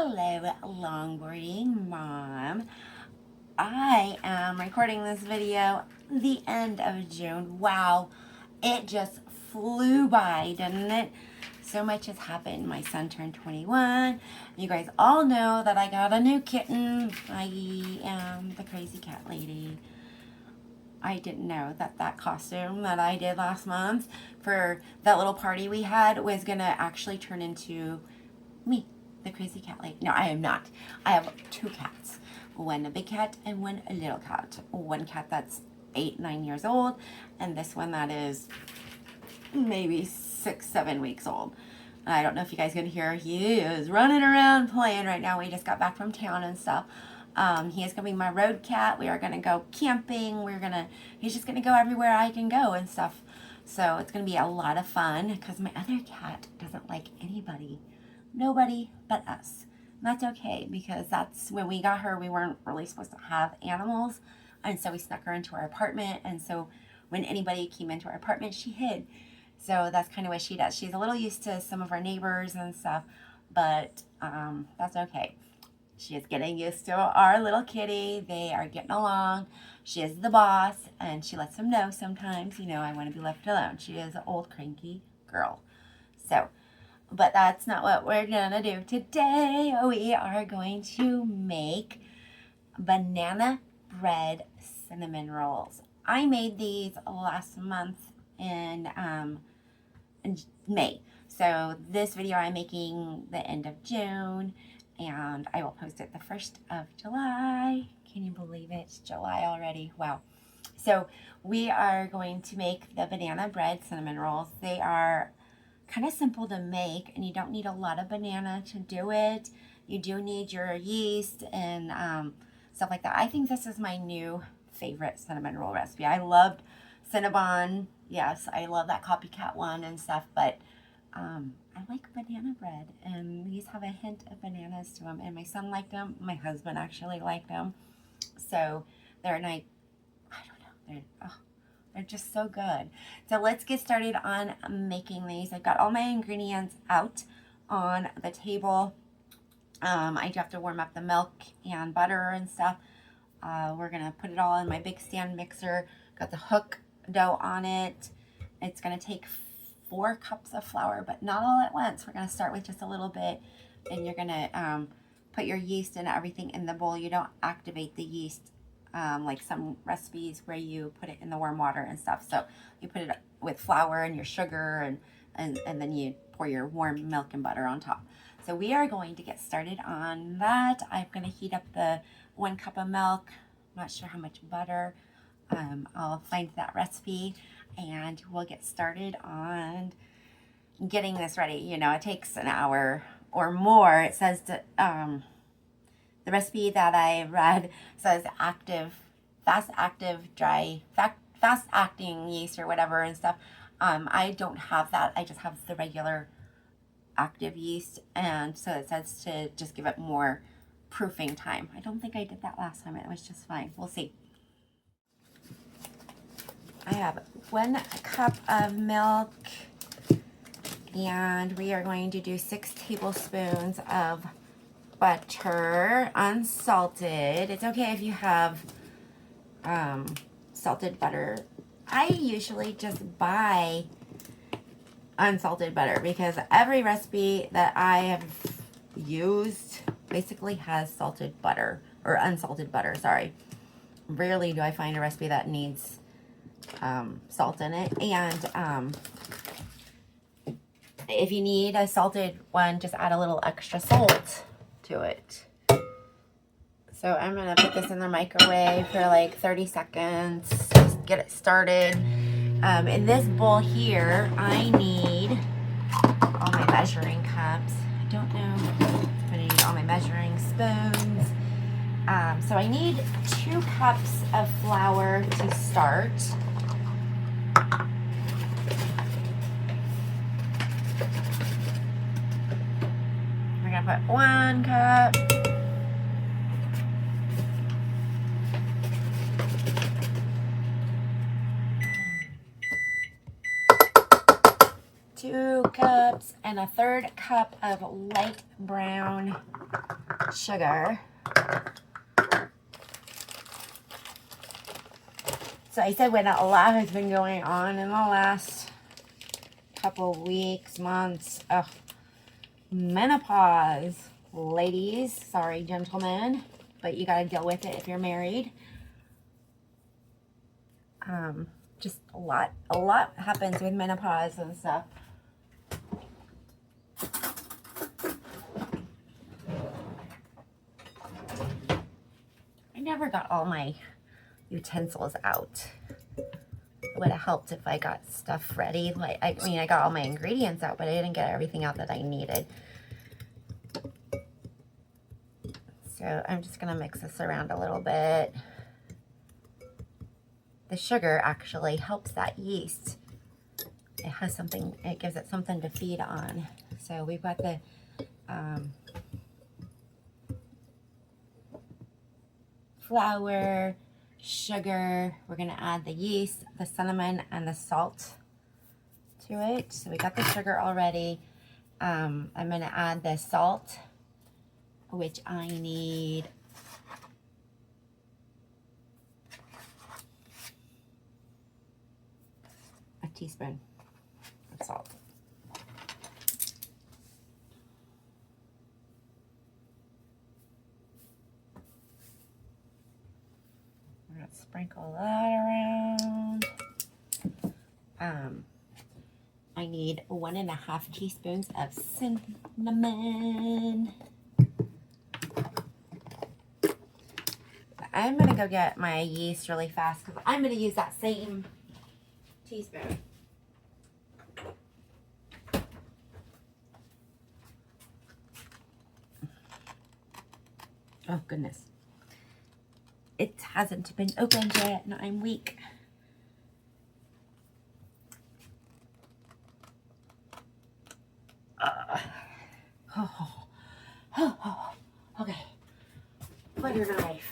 Hello, longboarding mom. I am recording this video the end of June. Wow, it just flew by, didn't it? So much has happened. My son turned 21. You guys all know that I got a new kitten. I am the crazy cat lady. I didn't know that that costume that I did last month for that little party we had was going to actually turn into me, the crazy cat lady. No, I am not. I have two cats. One a big cat and one a little cat. One cat that's 8-9 years old, and this one that is maybe 6-7 weeks old. And I don't know if you guys can hear, he is running around playing right now. We just got back from town and stuff. He is going to be my road cat. We are going to go camping. He's just going to go everywhere I can go and stuff. So it's going to be a lot of fun because my other cat doesn't like anybody. Nobody but us. And that's okay because that's when we got her, we weren't really supposed to have animals. And so we snuck her into our apartment. And so when anybody came into our apartment, she hid. So that's kind of what she does. She's a little used to some of our neighbors and stuff, but that's okay. She is getting used to our little kitty. They are getting along. She is the boss, and she lets them know sometimes, you know, I want to be left alone. She is an old cranky girl. So, but that's not what we're going to do today. We are going to make banana bread cinnamon rolls. I made these last month in May. So this video I'm making the end of June, and I will post it the 1st of July. Can you believe it? It's July already. Wow. So we are going to make the banana bread cinnamon rolls. They are kind of simple to make, and you don't need a lot of banana to do it. You do need your yeast and stuff like that. I think this is my new favorite cinnamon roll recipe. I loved Cinnabon. Yes, I love that copycat one and stuff, but I like banana bread, and these have a hint of bananas to them, and my son liked them. My husband actually liked them. So they're nice. I don't know. They're just so good. So let's get started on making these. I've got all my ingredients out on the table. I do have to warm up the milk and butter and stuff. We're going to put it all in my big stand mixer. Got the hook dough on it. It's going to take 4 cups of flour, but not all at once. We're going to start with just a little bit, and you're going to put your yeast and everything in the bowl. You don't activate the yeast like some recipes where you put it in the warm water and stuff. So you put it with flour and your sugar, and then you pour your warm milk and butter on top. So we are going to get started on that. I'm going to heat up the 1 cup of milk. I'm not sure how much butter. I'll find that recipe, and we'll get started on getting this ready. You know, it takes an hour or more. It says that the recipe that I read says fast acting yeast or whatever and stuff. I don't have that. I just have the regular active yeast, and so it says to just give it more proofing time. I don't think I did that last time. It was just fine. We'll see. I have 1 cup of milk, and we are going to do 6 tablespoons of butter, unsalted. It's okay if you have salted butter. I usually just buy unsalted butter because every recipe that I have used basically has salted butter, or unsalted butter, sorry. Rarely do I find a recipe that needs salt in it. And if you need a salted one, just add a little extra salt to it. So I'm gonna put this in the microwave for like 30 seconds, just get it started. In this bowl here, I need all my measuring cups. I don't know, I'm gonna need all my measuring spoons. So I need 2 cups of flour to start. We're gonna put 1 cup. 2 cups, and and a 1/3 cup of light brown sugar. So I said when a lot has been going on in the last couple weeks, months. Ugh. Menopause, ladies. Sorry, gentlemen, but you got to deal with it if you're married. Just a lot happens with menopause and stuff. I never got all my utensils out. It would have helped if I got stuff ready. Like, I mean, I got all my ingredients out, but I didn't get everything out that I needed. So I'm just gonna mix this around a little bit. The sugar actually helps that yeast. It has something, it gives it something to feed on. So we've got the flour, sugar. We're gonna add the yeast, the cinnamon, and the salt to it. So we got the sugar already. I'm gonna add the salt, which I need a teaspoon of salt. We're gonna sprinkle that around. I need 1.5 teaspoons of cinnamon. I'm gonna go get my yeast really fast because I'm gonna use that same teaspoon. Oh goodness. It hasn't been opened yet and I'm weak. Okay. Butter knife.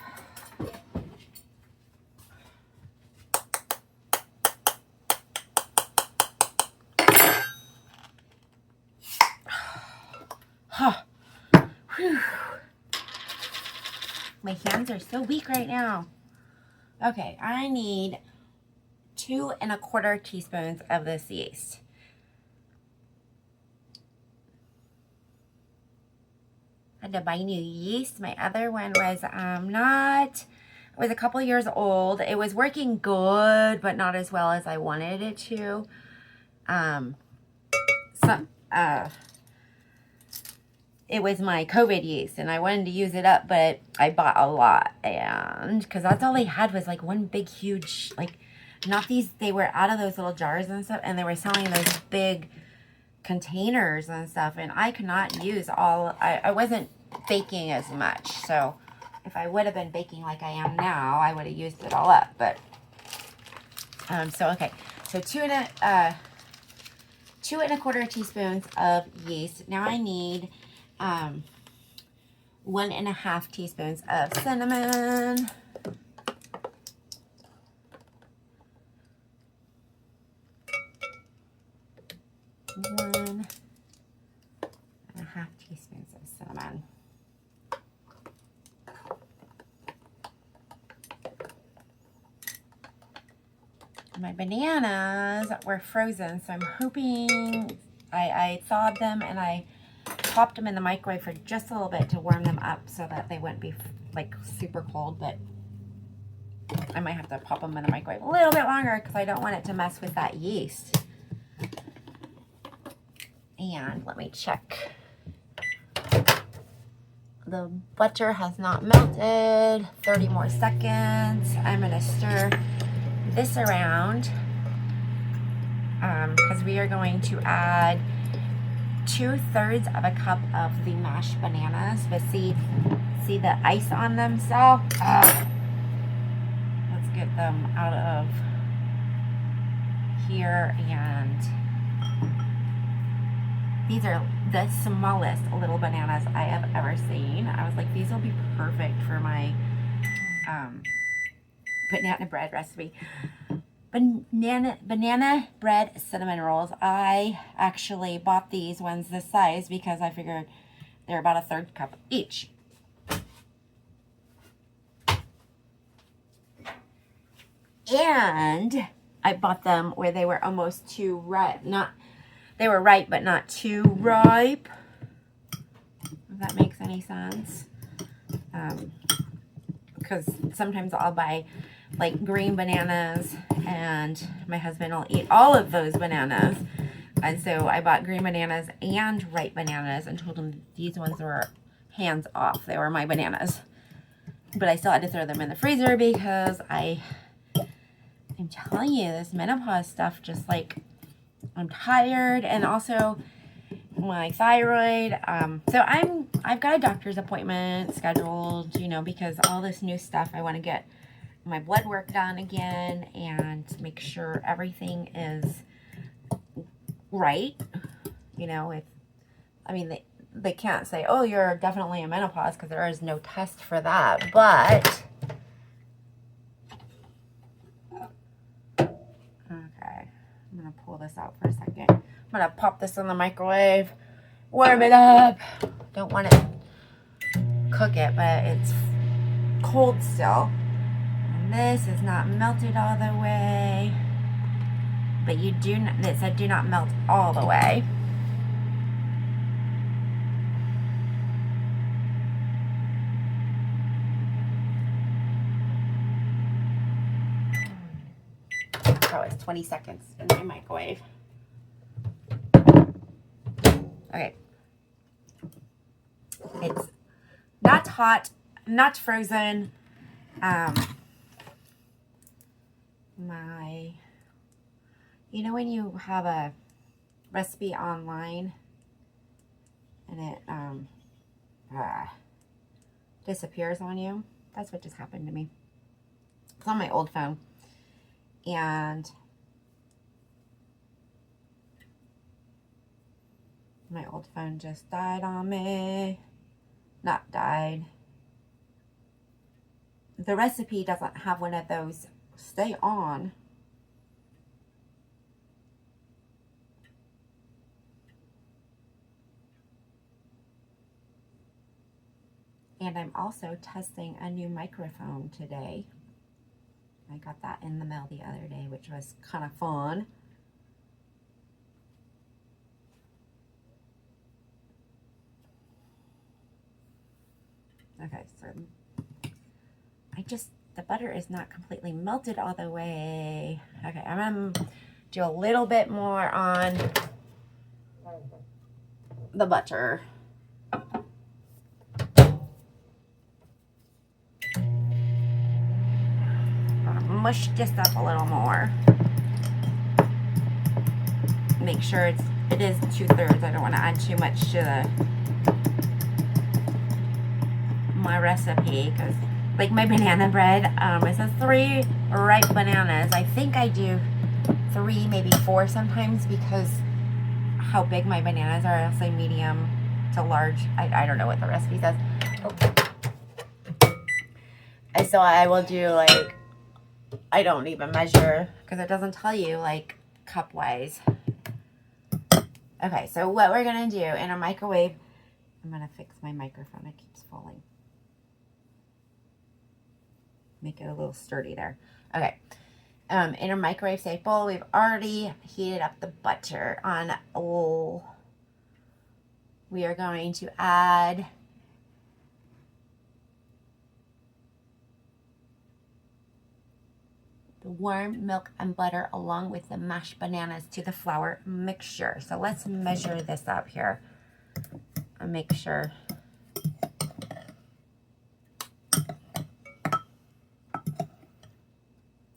Whew. My hands are so weak right now. Okay, I need 2¼ teaspoons of this yeast. I had to buy new yeast. My other one was it was a couple years old. It was working good, but not as well as I wanted it to. It was my COVID yeast, and I wanted to use it up, but I bought a lot, and because that's all they had was like one big, huge, like, not these, they were out of those little jars and stuff, and they were selling those big containers and stuff, and I could not use all, I wasn't baking as much, so if I would have been baking like I am now, I would have used it all up, but, okay, so 2¼ teaspoons of yeast. Now I need 1½ teaspoons of cinnamon. 1½ teaspoons of cinnamon. My bananas were frozen, so I'm hoping I thawed them and I popped them in the microwave for just a little bit to warm them up so that they wouldn't be like super cold, but I might have to pop them in the microwave a little bit longer because I don't want it to mess with that yeast. And let me check. The butter has not melted. 30 more seconds. I'm going to stir this around because we are going to add 2/3 of a cup of the mashed bananas. But see the ice on them, so let's get them out of here. And these are the smallest little bananas I have ever seen. I was like, these will be perfect for my banana bread recipe. banana bread cinnamon rolls. I actually bought these ones this size because I figured they're about a third cup each. And I bought them where they were almost too ripe. They were ripe, but not too ripe. If that makes any sense. Because sometimes I'll buy like green bananas and my husband will eat all of those bananas. And so I bought green bananas and ripe bananas and told him these ones were hands off. They were my bananas. But I still had to throw them in the freezer because I'm telling you, this menopause stuff, just like, I'm tired, and also my thyroid. So I've got a doctor's appointment scheduled, you know, because all this new stuff, I want to get my blood work done again and make sure everything is right. You know, they can't say, oh, you're definitely in menopause, because there is no test for that. But okay, I'm gonna pull this out for a second. I'm gonna pop this in the microwave, warm it up. Don't want to cook it, but it's cold still. And this is not melted all the way, but it said do not melt all the way. Oh, it's 20 seconds in my microwave. Okay. It's not hot, not frozen. You know when you have a recipe online and it disappears on you? That's what just happened to me. It's on my old phone. And my old phone just died on me. Not died. The recipe doesn't have one of those stay on. And I'm also testing a new microphone today. I got that in the mail the other day, which was kind of fun. Okay, so the butter is not completely melted all the way. Okay, I'm gonna do a little bit more on the butter. Mush this up a little more. Make sure it is 2/3. I don't want to add too much to my recipe, because like my banana bread, it says 3 ripe bananas. I think I do 3, maybe 4 sometimes, because how big my bananas are. I'll say medium to large. I don't know what the recipe says. Oh. So I will do like, I don't even measure because it doesn't tell you like cup wise. Okay, so what we're gonna do in a microwave, I'm gonna fix my microphone, it keeps falling. Make it a little sturdy there. Okay, in a microwave safe bowl, we've already heated up the butter on low. We are going to add the warm milk and butter along with the mashed bananas to the flour mixture. So let's measure this up here and make sure.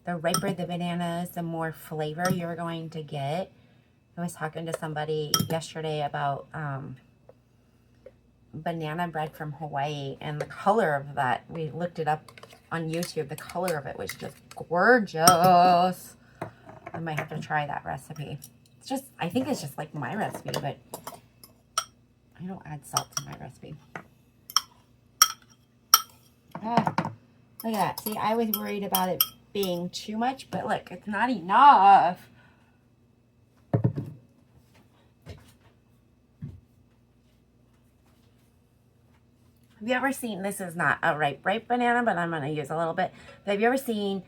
The riper the bananas, the more flavor you're going to get. I was talking to somebody yesterday about banana bread from Hawaii, and the color of that, we looked it up on YouTube. The color of it was just gorgeous. I might have to try that recipe. It's just, I think it's just like my recipe, but I don't add salt to my recipe. Ah, look at that. See, I was worried about it being too much, but look, it's not enough. Have you ever seen, this is not a ripe banana, but I'm going to use a little bit. But have you ever seen,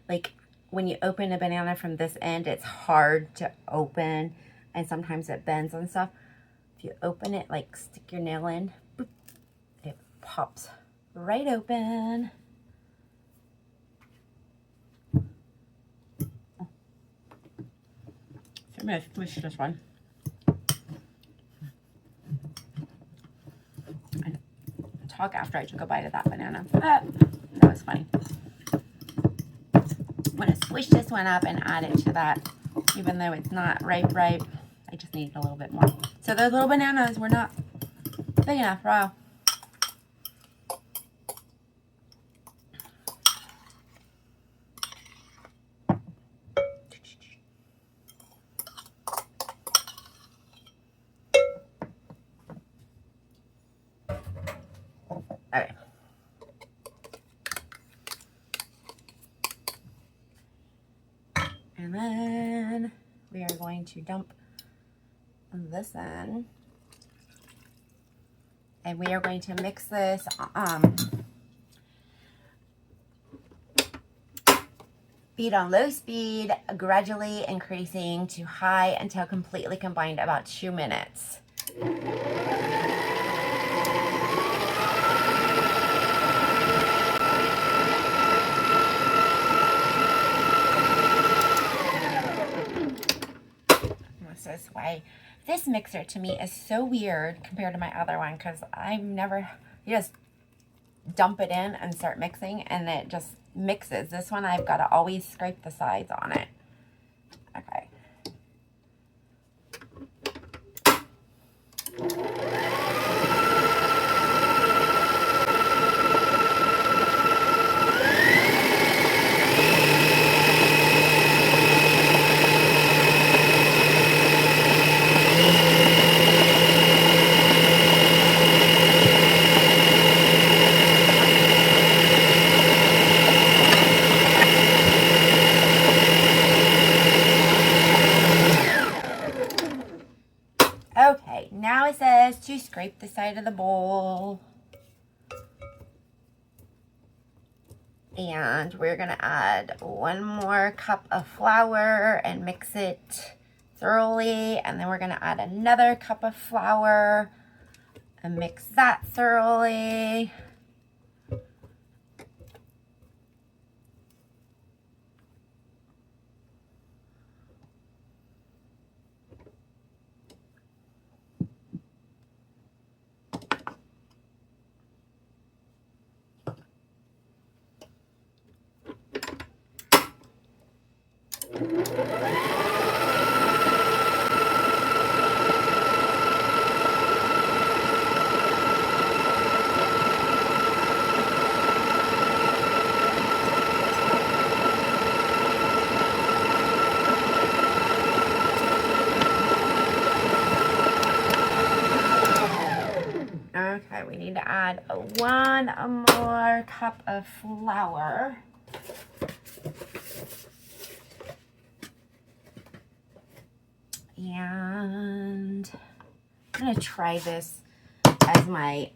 like, when you open a banana from this end, it's hard to open, and sometimes it bends and stuff. If you open it, like, stick your nail in, boop, it pops right open. So I'm going to squish this one. Talk after I took a bite of that banana. That was funny. I'm going to squish this one up and add it to that. Even though it's not ripe, I just need a little bit more. So those little bananas were not big enough. Wow. Okay. And then we are going to dump this in. And we are going to mix this beat on low speed, gradually increasing to high until completely combined, about 2 minutes. This is why this mixer to me is so weird compared to my other one, because I've never, you just dump it in and start mixing and it just mixes. This one I've got to always scrape the sides on it. Okay. Okay, now it says to scrape the side of the bowl. And we're going to add 1 more cup of flour and mix it thoroughly. And then we're going to add another cup of flour and mix that thoroughly. Okay, we need to add 1 more cup of flour. And I'm going to try this as my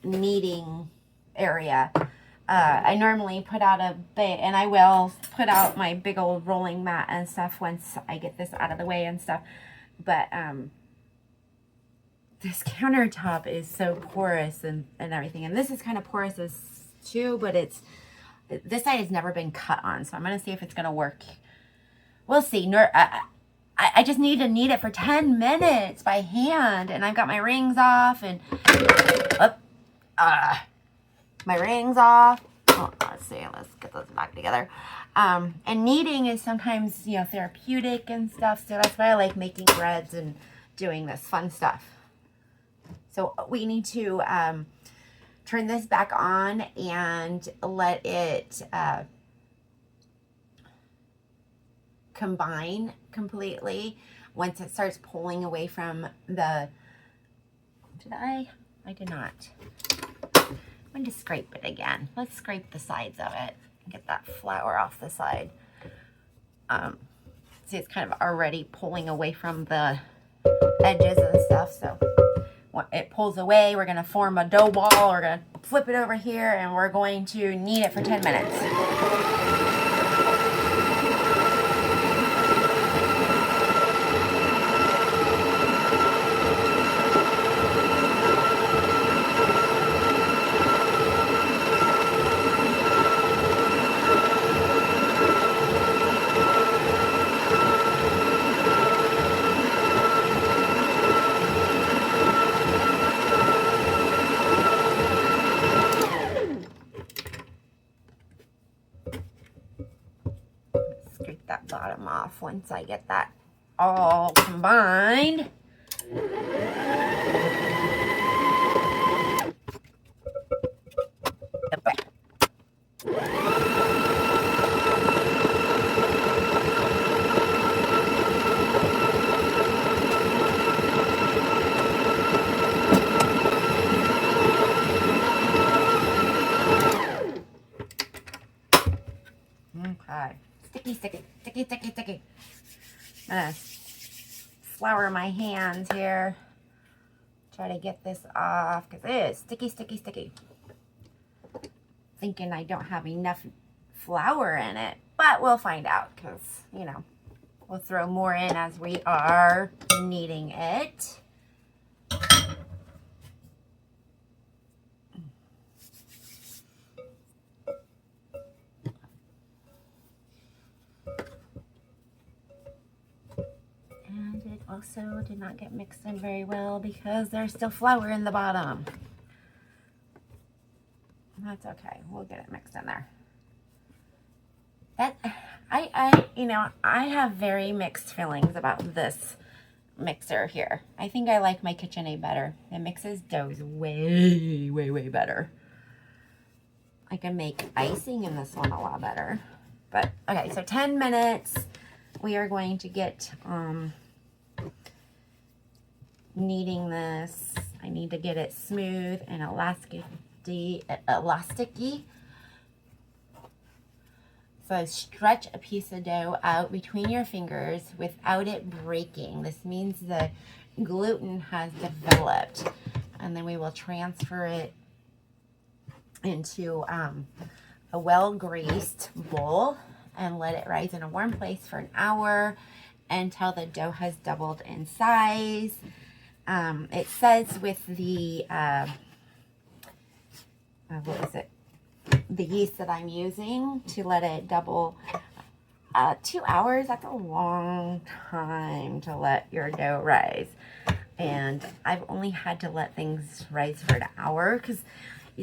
kneading area. I normally put out and I will put out my big old rolling mat and stuff once I get this out of the way and stuff. But this countertop is so porous and everything. And this is kind of porous too, but this side has never been cut on. So I'm going to see if it's going to work. We'll see. I just need to knead it for 10 minutes by hand. And I've got my rings off and my rings off. Oh, let's see. Let's get those back together. And kneading is sometimes, you know, therapeutic and stuff. So that's why I like making breads and doing this fun stuff. So we need to turn this back on and let it combine completely. Once it starts pulling away from the, I did not. I'm going to scrape it again. Let's scrape the sides of it. Get that flour off the side. See, it's kind of already pulling away from the edges and stuff. So when it pulls away, we're going to form a dough ball. We're going to flip it over here, and we're going to knead it for 10 minutes. Scrape that bottom off once I get that all combined. Okay. Sticky, sticky, sticky, sticky, sticky. I'm gonna flour my hands here. Try to get this off because it is sticky, sticky, sticky. Thinking I don't have enough flour in it, but we'll find out because, you know, we'll throw more in as we are kneading it. And it also did not get mixed in very well because there's still flour in the bottom. That's okay. We'll get it mixed in there. You know, I have very mixed feelings about this mixer here. I think I like my KitchenAid better. It mixes doughs way, way, way better. I can make icing in this one a lot better. But, okay, so 10 minutes. We are going to get kneading this. I need to get it smooth and elasticy. So stretch a piece of dough out between your fingers without it breaking. This means the gluten has developed. And then we will transfer it into a well-greased bowl and let it rise in a warm place for an hour until the dough has doubled in size. It says with the, the yeast that I'm using to let it double 2 hours. That's a long time to let your dough rise. And I've only had to let things rise for an hour because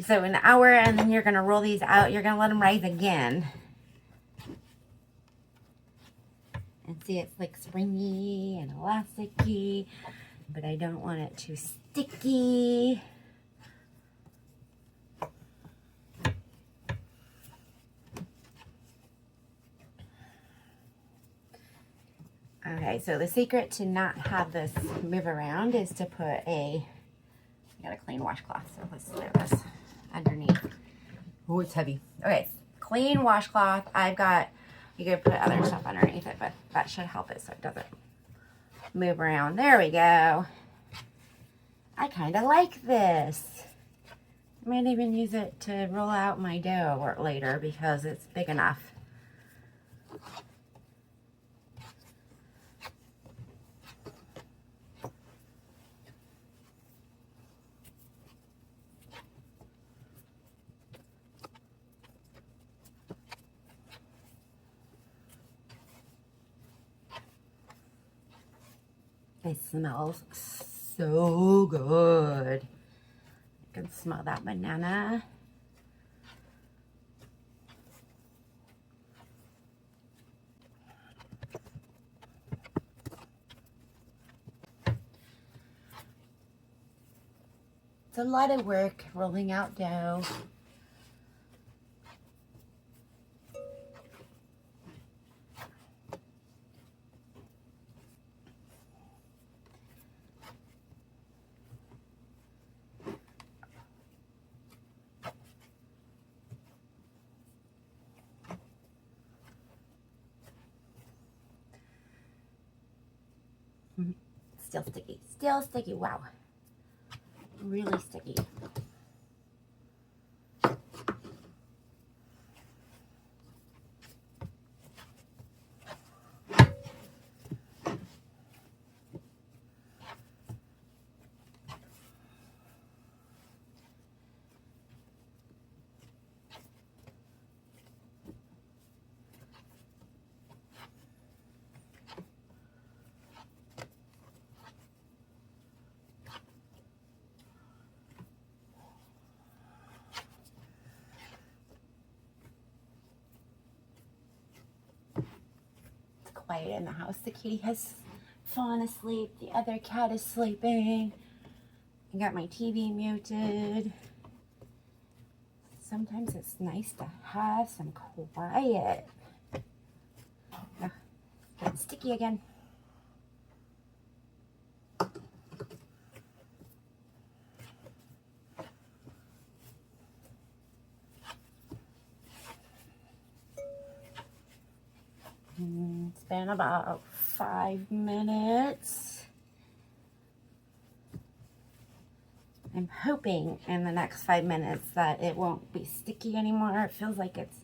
so an hour, and then you're going to roll these out. You're going to let them rise again. And see, it's like springy and elasticy, but I don't want it too sticky. Okay, so the secret to not have this move around is to put I got a clean washcloth, so let's throw this underneath. Oh, it's heavy. Okay, clean washcloth. You could put other stuff underneath it, but that should help it so it doesn't move around. There we go. I kind of like this. I might even use it to roll out my dough later because it's big enough. It smells so good. You can smell that banana. It's a lot of work rolling out dough. Still sticky. Still sticky. Wow. Really sticky. Quiet in the house. The kitty has fallen asleep. The other cat is sleeping. I got my TV muted. Sometimes it's nice to have some quiet. Oh, getting sticky again. It's been about 5 minutes. I'm hoping in the next 5 minutes that it won't be sticky anymore. It feels like it's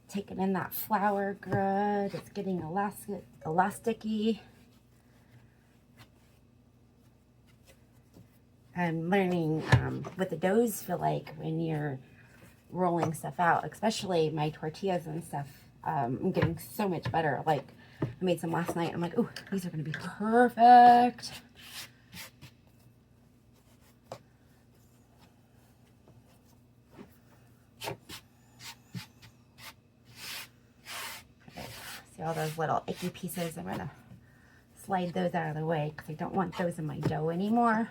taking in that flour good. It's getting elasticy. I'm learning what the doughs feel like when you're rolling stuff out, especially my tortillas and stuff. I'm getting so much better. Like, I made some last night. I'm like, oh, these are going to be perfect. Okay. See all those little icky pieces? I'm going to slide those out of the way because I don't want those in my dough anymore.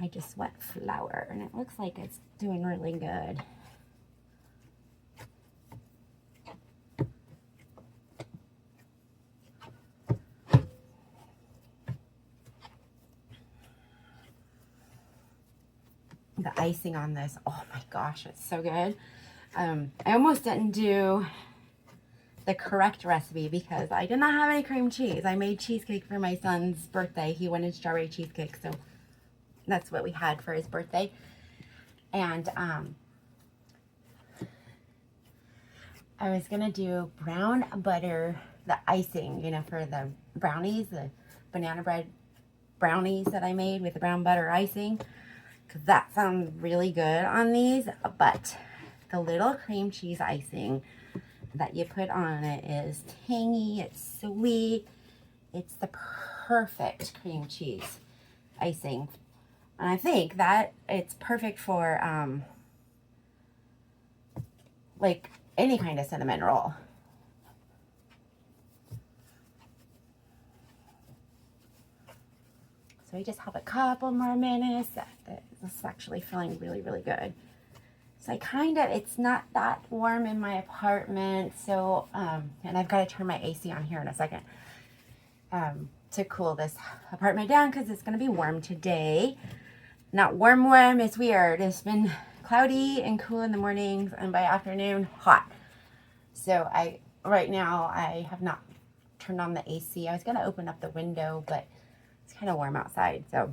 I just want flour, and it looks like it's doing really good. The icing on this, oh my gosh, it's so good. I almost didn't do the correct recipe because I did not have any cream cheese. I made cheesecake for my son's birthday. He wanted strawberry cheesecake, so that's what we had for his birthday. And I was gonna do brown butter, the icing, you know, for the brownies, the banana bread brownies that I made with the brown butter icing, because that sounds really good on these. But the little cream cheese icing that you put on it is tangy, it's sweet, it's the perfect cream cheese icing. And I think that it's perfect for like any kind of cinnamon roll. So we just have a couple more minutes. This is actually feeling really, really good. So I kind of, it's not that warm in my apartment. So, and I've got to turn my AC on here in a second to cool this apartment down because it's going to be warm today. Not warm, it's weird. It's been cloudy and cool in the mornings, and by afternoon, hot. So right now, I have not turned on the AC. I was going to open up the window, but it's kind of warm outside. So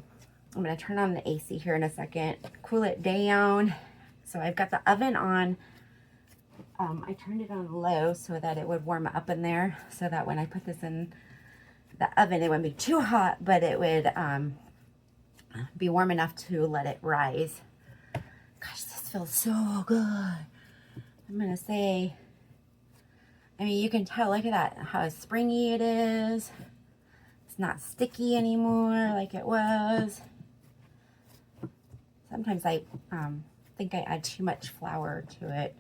I'm going to turn on the AC here in a second, cool it down. So I've got the oven on. I turned it on low so that it would warm up in there, so that when I put this in the oven, it wouldn't be too hot, but it would be warm enough to let it rise. Gosh, this feels so good. I'm gonna say, I mean, you can tell, look at that, how springy it is. It's not sticky anymore like it was. Sometimes I think I add too much flour to it,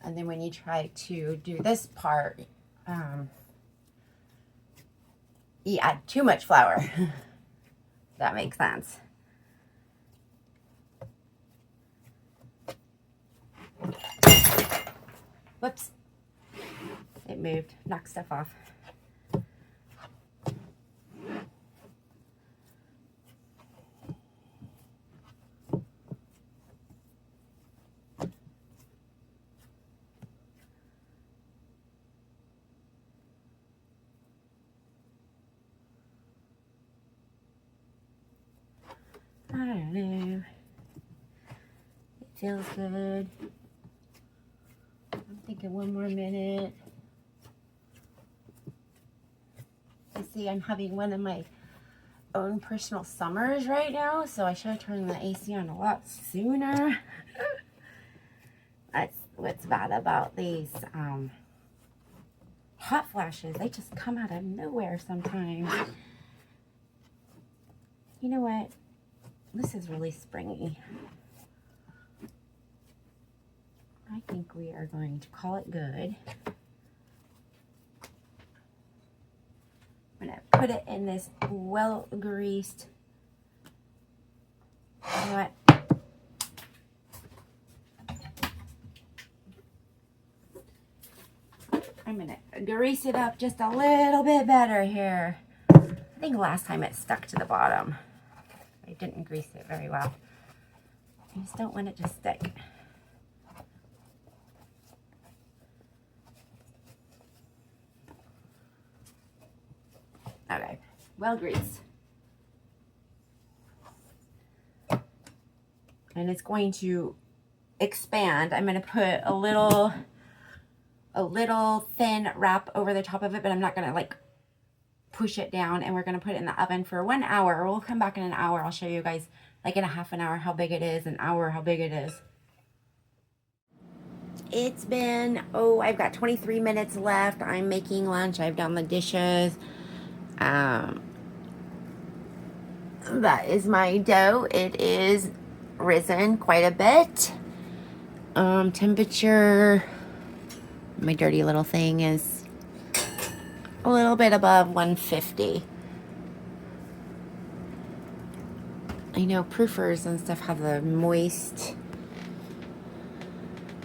and then when you try to do this part, you add too much flour. That makes sense. Whoops. It moved. Knocked stuff off. don't know. It feels good. I'm thinking one more minute. You see, I'm having one of my own personal summers right now, so I should have turned the AC on a lot sooner. That's what's bad about these hot flashes. They just come out of nowhere sometimes. You know what? This is really springy. I think we are going to call it good. I'm going to put it in this well-greased, you know what? I'm going to grease it up just a little bit better here. I think last time it stuck to the bottom. I didn't grease it very well. I just don't want it to stick. Okay, well greased. And it's going to expand. I'm going to put a little thin wrap over the top of it, but I'm not going to like push it down, and we're going to put it in the oven for 1 hour. We'll come back in an hour. I'll show you guys like in a half an hour how big it is, an hour how big it is. It's been, I've got 23 minutes left. I'm making lunch. I've done the dishes. That is my dough. It is risen quite a bit. Temperature, my dirty little thing, is a little bit above 150. I know proofers and stuff have the moist,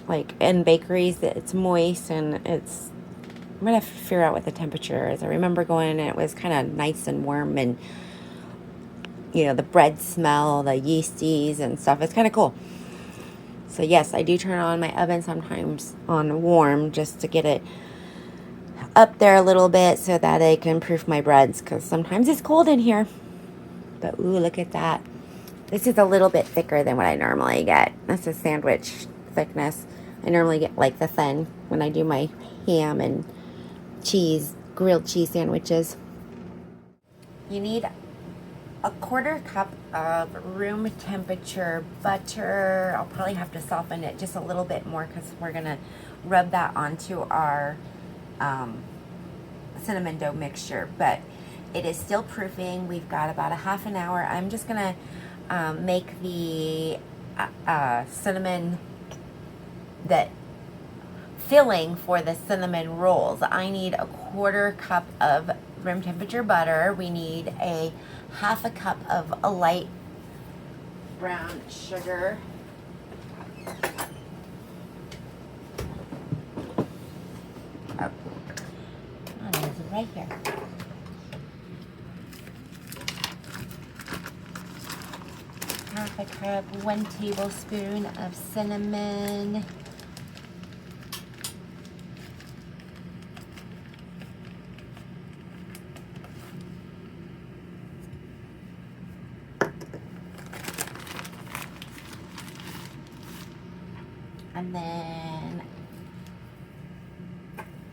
like in bakeries, it's moist, and it's, I'm gonna figure out what the temperature is. I remember going and it was kind of nice and warm, and you know, the bread smell, the yeasties and stuff. It's kind of cool. So yes, I do turn on my oven sometimes on warm just to get it up there a little bit so that I can proof my breads, because sometimes it's cold in here. But ooh, look at that. This is a little bit thicker than what I normally get. This is sandwich thickness. I normally get like the thin when I do my ham and cheese, grilled cheese sandwiches. You need a 1/4 cup of room temperature butter. I'll probably have to soften it just a little bit more because we're going to rub that onto our cinnamon dough mixture. But it is still proofing. We've got about a half an hour. I'm just going to make the cinnamon, that filling for the cinnamon rolls. I need a 1/4 cup of room temperature butter. We need a 1/2 cup of a light brown sugar. Oh, it is right here. Half a cup, 1 tablespoon of cinnamon. And then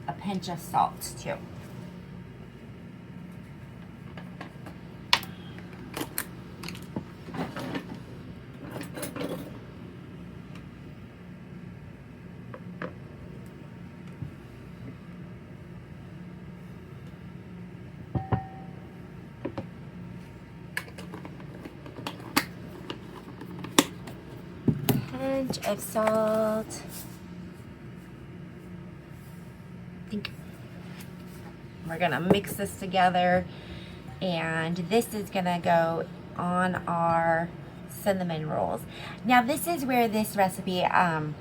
a pinch of salt too. Pinch of salt. I think we're gonna mix this together, and this is gonna go on our cinnamon rolls. Now this is where this recipe, I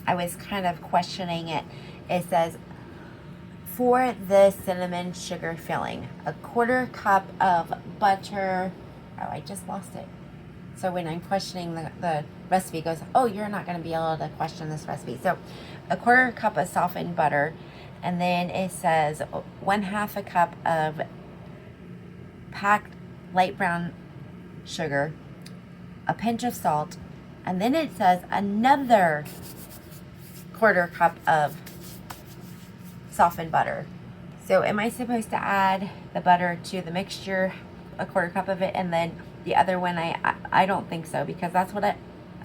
was kind of questioning it. It says for the cinnamon sugar filling, a 1/4 cup of butter. Oh, I just lost it. So when I'm questioning the recipe, it goes, oh, you're not going to be able to question this recipe. So a 1/4 cup of softened butter, and then it says 1/2 cup of packed light brown sugar, a pinch of salt, and then it says another 1/4 cup of softened butter. So am I supposed to add the butter to the mixture, a 1/4 cup of it, and then the other one I don't think so, because that's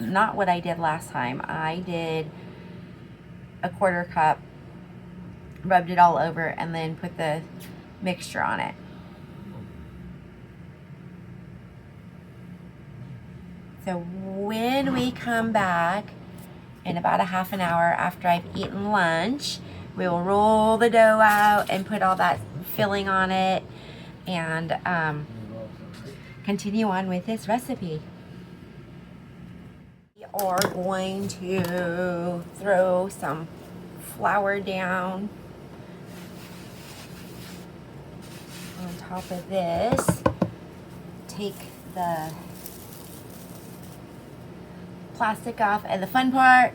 not what I did last time. I did a 1/4 cup, rubbed it all over, and then put the mixture on it. So when we come back in about a half an hour after I've eaten lunch, we will roll the dough out and put all that filling on it, and continue on with this recipe. We are going to throw some flour down on top of this. Take the plastic off, and the fun part,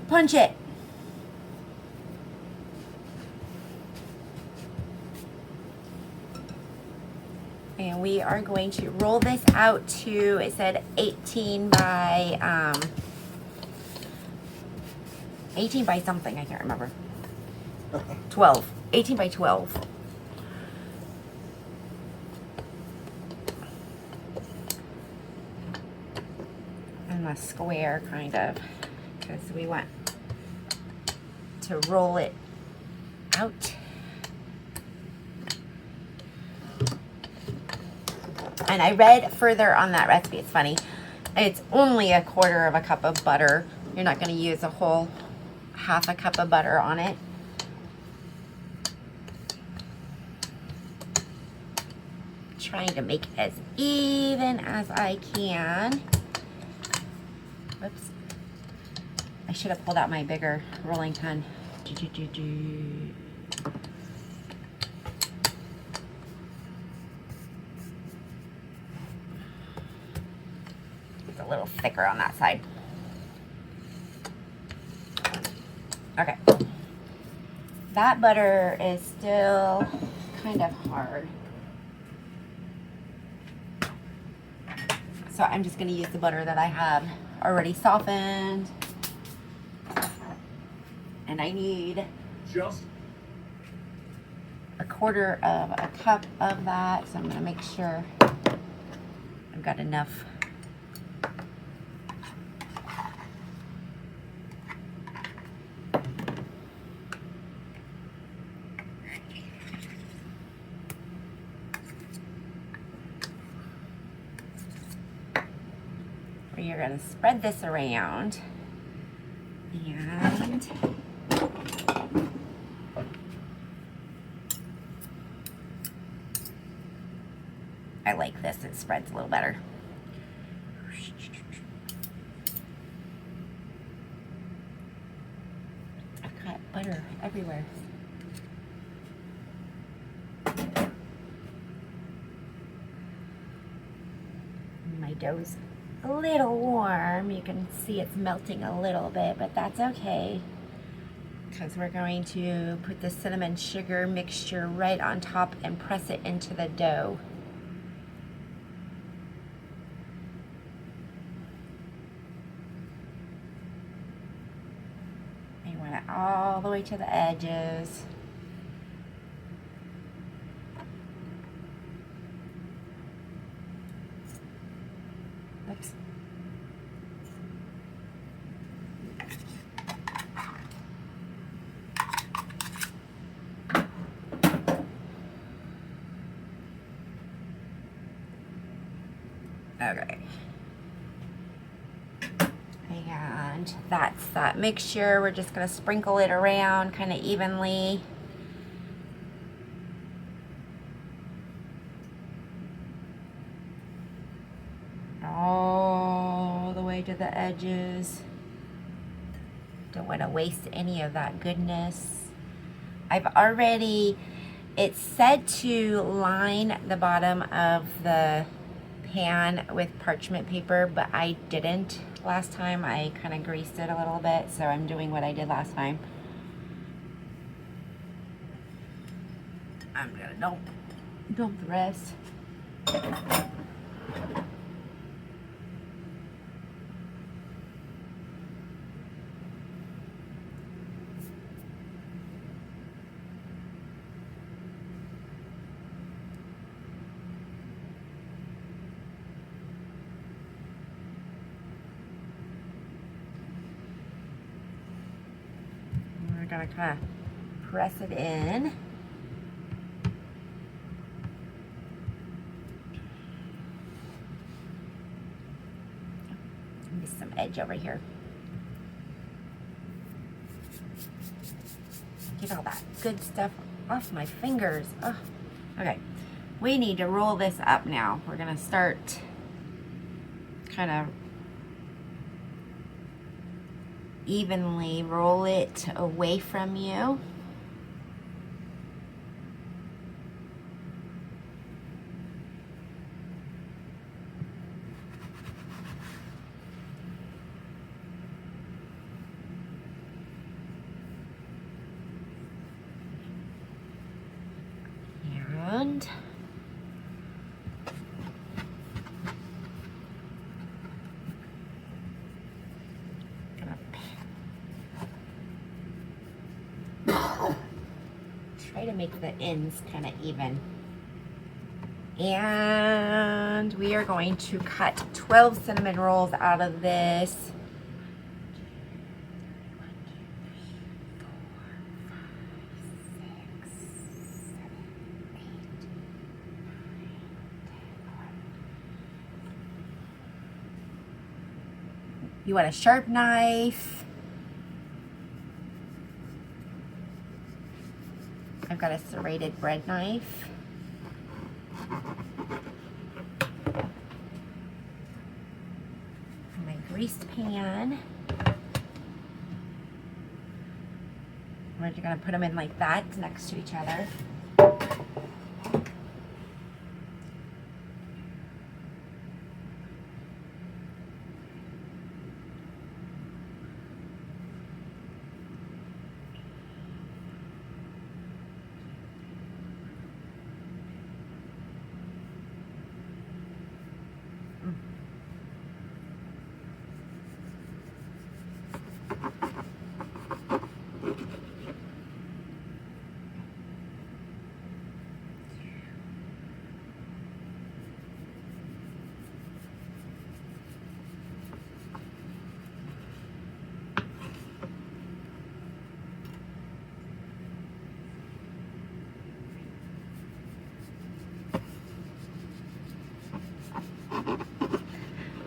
punch it. And we are going to roll this out to, it said 18 by 18 by something, I can't remember. 12, 18 by 12. And a square, kind of, because we want to roll it out. And I read further on that recipe, it's funny, it's only a 1/4 cup of butter. You're not going to use a whole 1/2 cup of butter on it. Trying to make it as even as I can. Whoops. I should have pulled out my bigger rolling pin. It's a little thicker on that side. Okay. That butter is still kind of hard. So I'm just going to use the butter that I have already softened. And I need just a 1/4 of a cup of that. So I'm going to make sure I've got enough. You're going to spread this around, and I like this, it spreads a little better. I've got butter everywhere. My dough's a little warm. You can see it's melting a little bit, but that's okay, because we're going to put the cinnamon sugar mixture right on top and press it into the dough. You want it all the way to the edges. Oops. Okay. And that's that mixture. We're just going to sprinkle it around kind of evenly. All the way to the edges. Don't want to waste any of that goodness. It's said to line the bottom of the pan with parchment paper, but I didn't last time. I kind of greased it a little bit, so I'm doing what I did last time. I'm gonna dump the rest. gonna kind of press it in. Maybe some edge over here. Get all that good stuff off my fingers. Oh. Okay, we need to roll this up now. We're gonna start kind of evenly roll it away from you. And try to make the ends kind of even. And we are going to cut 12 cinnamon rolls out of this. 1, 2, 3, 4, 5, 6, 7, 8, 9, 10, 11. You want a sharp knife. I've got a serrated bread knife. My greased pan. We're gonna put them in like that next to each other.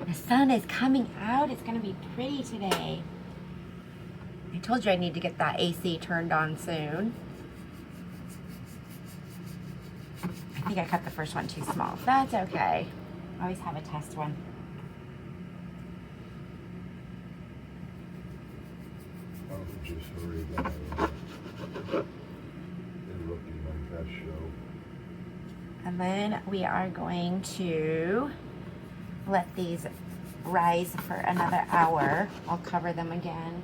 The sun is coming out. It's gonna be pretty today. I told you I need to get that AC turned on soon. I think I cut the first one too small. That's okay. I always have a test one. I'll just hurry that interrupting my best show. And then we are going to let these rise for another hour. I'll cover them again.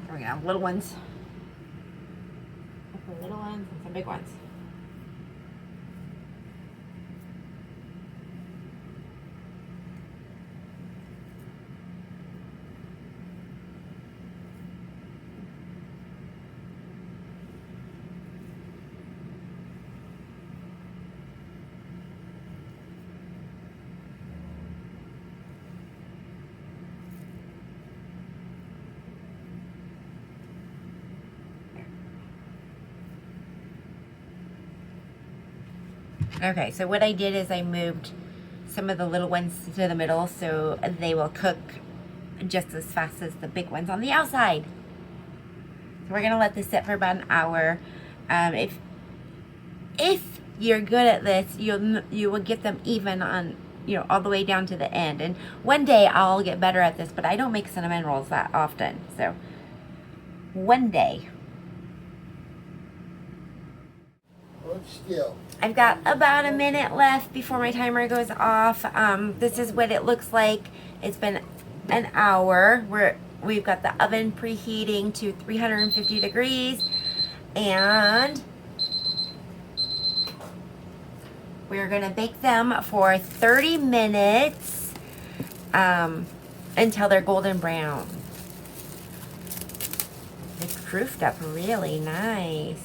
We're gonna have little ones. Little ones and some big ones. Okay, so what I did is I moved some of the little ones to the middle so they will cook just as fast as the big ones on the outside. So we're gonna let this sit for about an hour. If you're good at this, you will get them even on, all the way down to the end. And one day I'll get better at this, but I don't make cinnamon rolls that often. So one day. Still. I've got about a minute left before my timer goes off. This is what it looks like. It's been an hour. We've got the oven preheating to 350 degrees, and we're gonna bake them for 30 minutes until they're golden brown. It's proofed up really nice.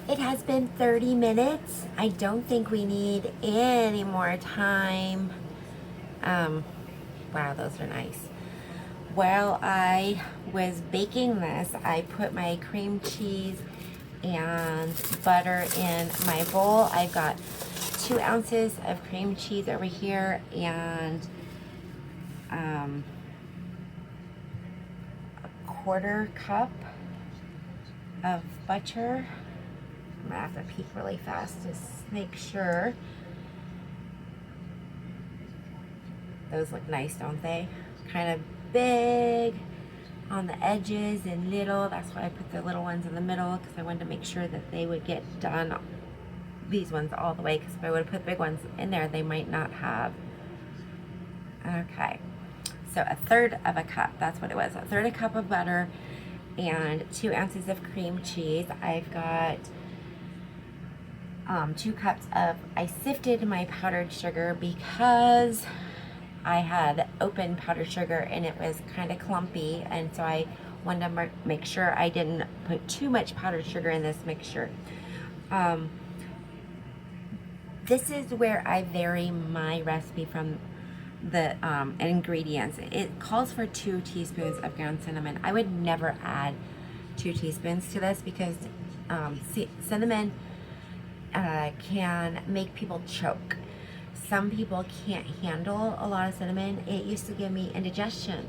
It has been 30 minutes. I don't think we need any more time. Wow, those are nice. While I was baking this, I put my cream cheese and butter in my bowl. I've got 2 ounces of cream cheese over here and a 1/4 cup of butter. I'm gonna have to peek really fast to make sure. Those look nice, don't they? Kind of big on the edges and little. That's why I put the little ones in the middle, because I wanted to make sure that they would get done, these ones, all the way, because if I would have put big ones in there, they might not have. Okay, so 1/3 of a cup, that's what it was. 1/3 cup of butter and 2 ounces of cream cheese. I've got 2 cups of, I sifted my powdered sugar because I had open powdered sugar and it was kind of clumpy, and so I wanted to make sure I didn't put too much powdered sugar in this mixture. This is where I vary my recipe from the ingredients. It calls for 2 teaspoons of ground cinnamon. I would never add 2 teaspoons to this because cinnamon can make people choke. Some people can't handle a lot of cinnamon. It used to give me indigestion,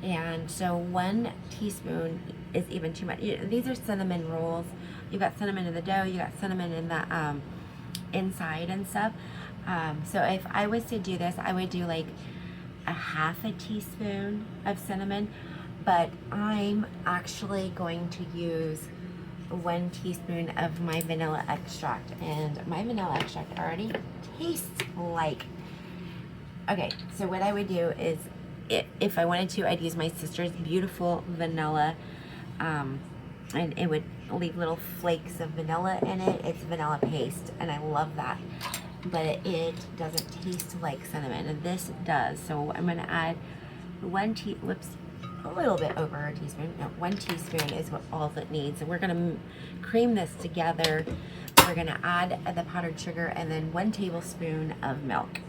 and so 1 teaspoon is even too much. These are cinnamon rolls. You got cinnamon in the dough, you got cinnamon in the inside and stuff. So if I was to do this, I would do like a 1/2 teaspoon of cinnamon, but I'm actually going to use 1 teaspoon of my vanilla extract, and my vanilla extract already tastes like, okay, so what I would do is, if I wanted to, I'd use my sister's beautiful vanilla, and it would leave little flakes of vanilla in it. It's vanilla paste, and I love that, but it doesn't taste like cinnamon, and this does. So I'm going to add a little bit over a teaspoon. No, 1 teaspoon is all it needs. And we're going to cream this together. We're going to add the powdered sugar and then 1 tablespoon of milk.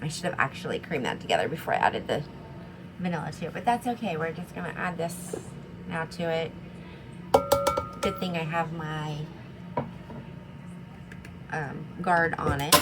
I should have actually creamed that together before I added the vanilla to it, but that's okay. We're just going to add this now to it. Good thing I have my guard on it.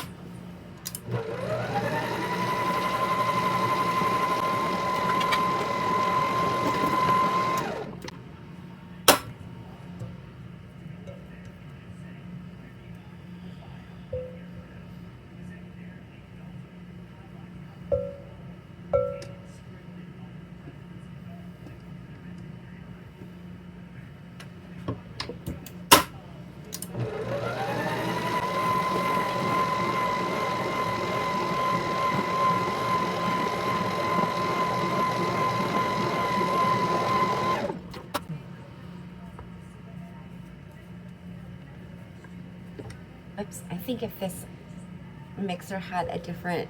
Oops, I think if this mixer had a different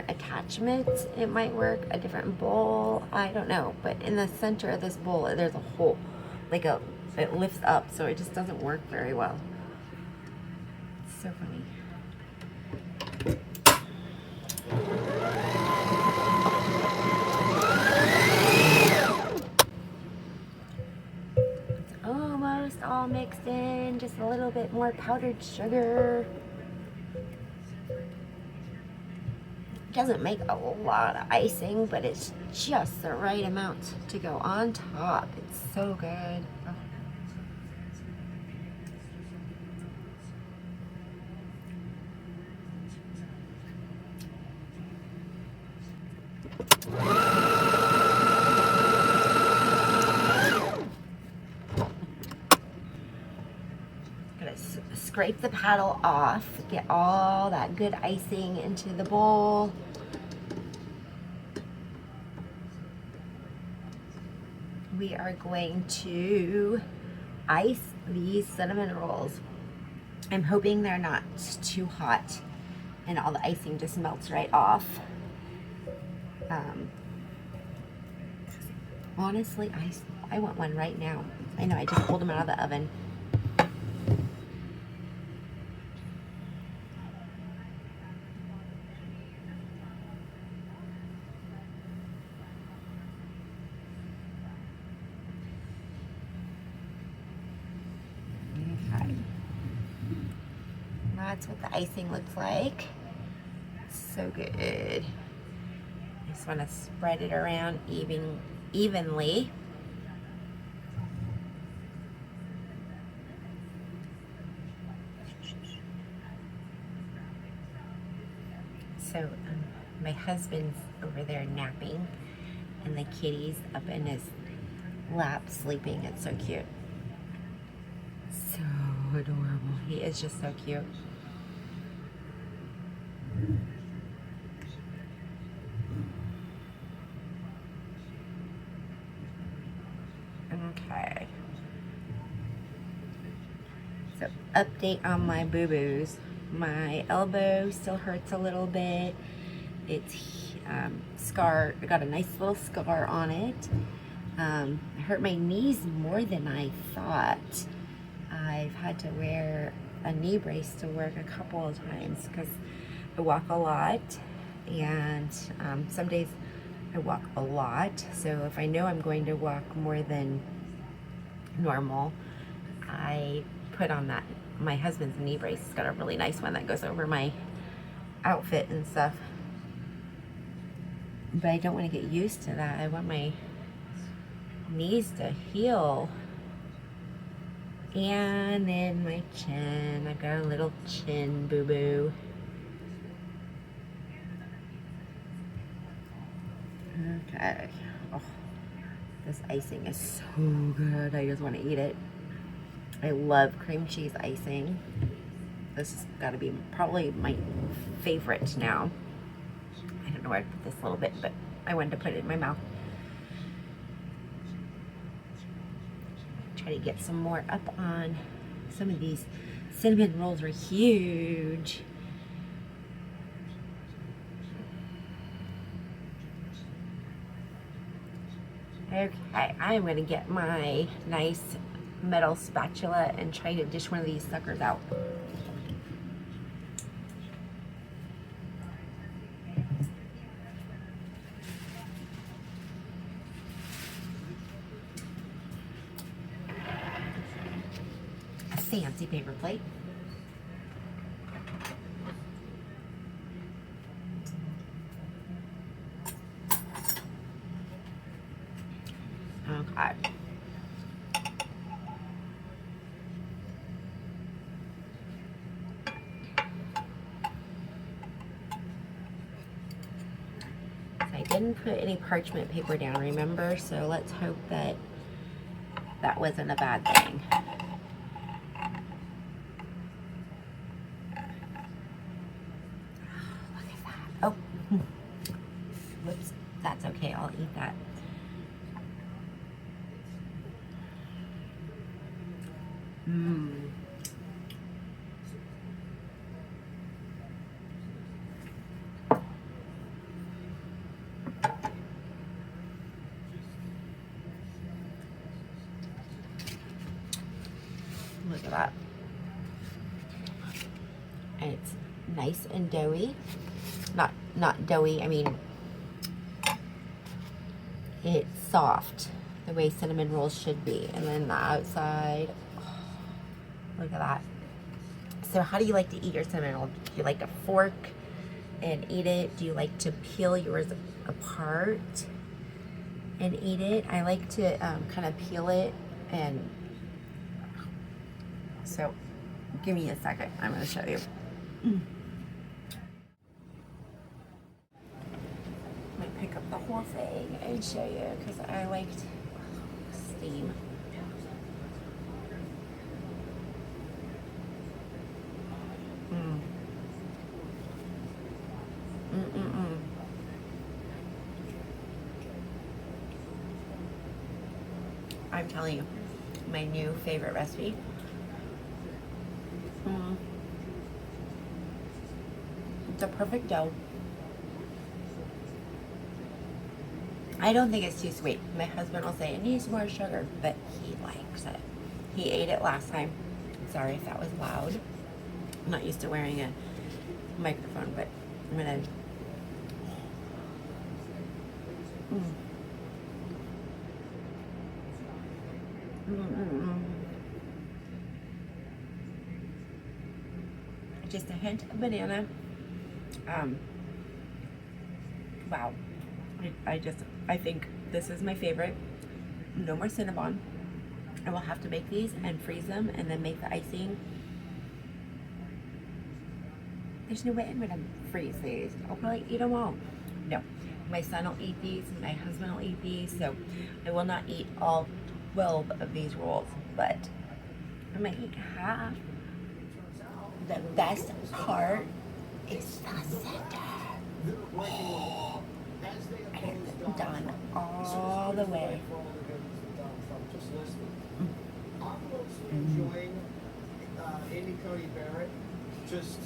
attachment, it might work. A different bowl, I don't know. But in the center of this bowl, there's a hole, like it lifts up, so it just doesn't work very well. It's so funny. just a little bit more powdered sugar. Doesn't make a lot of icing, but it's just the right amount to go on top. It's so good. Oh. Gonna scrape the paddle off, get all that good icing into the bowl. We are going to ice these cinnamon rolls. I'm hoping they're not too hot and all the icing just melts right off. Honestly, I want one right now. I know, I just pulled them out of the oven. Okay. That's what the icing looks like. So good. I just want to spread it around evenly. So my husband's over there napping and the kitty's up in his lap sleeping. It's so cute. So adorable. He is just so cute. Okay. So update on my boo-boos. My elbow still hurts a little bit. It's scar. I got a nice little scar on it. I hurt my knees more than I thought. I've had to wear a knee brace to work a couple of times because I walk a lot, and some days I walk a lot. So if I know I'm going to walk more than normal, I put on that. My husband's knee brace. It's got a really nice one that goes over my outfit and stuff. But I don't want to get used to that. I want my knees to heal. And then my chin. I've got a little chin boo-boo. Okay. Oh, this icing is so good. I just want to eat it. I love cream cheese icing. This has got to be probably my favorite now. I don't know where I put this little bit, but I wanted to put it in my mouth. Try to get some more up on some of these cinnamon rolls. Are huge. Okay, I'm going to get my nice metal spatula and try to dish one of these suckers out. A fancy paper plate. Okay. I didn't put any parchment paper down, remember? So let's hope that that wasn't a bad thing. Look at that. Oh, whoops. That's okay. I'll eat that. Mmm. Look at that. And it's nice and doughy. Not doughy, I mean, it's soft, the way cinnamon rolls should be. And then the outside, oh, Look at that. So how do you like to eat your cinnamon roll? Do you like to fork and eat it? Do you like to peel yours apart and eat it? I like to kind of peel it, and so give me a second. I'm going to show you. Might pick up the whole thing and show you because I liked steam. I'm telling you, my new favorite recipe. The perfect dough. I don't think it's too sweet. My husband will say it needs more sugar, but he likes it. He ate it last time. Sorry if that was loud. I'm not used to wearing a microphone, but I'm gonna. Just a hint of banana. Wow. I think this is my favorite. No more Cinnabon. I will have to make these and freeze them and then make the icing. There's no way I'm gonna freeze these. I'll probably eat them all. No, my son will eat these and my husband will eat these, so I will not eat all 12 of these rolls, but I might eat half. The best part is the center. It's done all the way. Enjoying Amy Cody Barrett just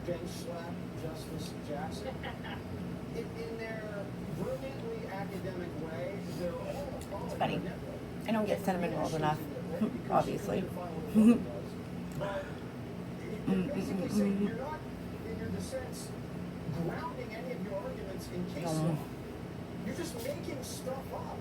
bench slap Justice Jackson in their brilliantly academic way. They're all It's funny. I don't get cinnamon rolls enough, obviously. But basically saying you're not, in your dissents, grounding any of your arguments in case law. You're just making stuff up.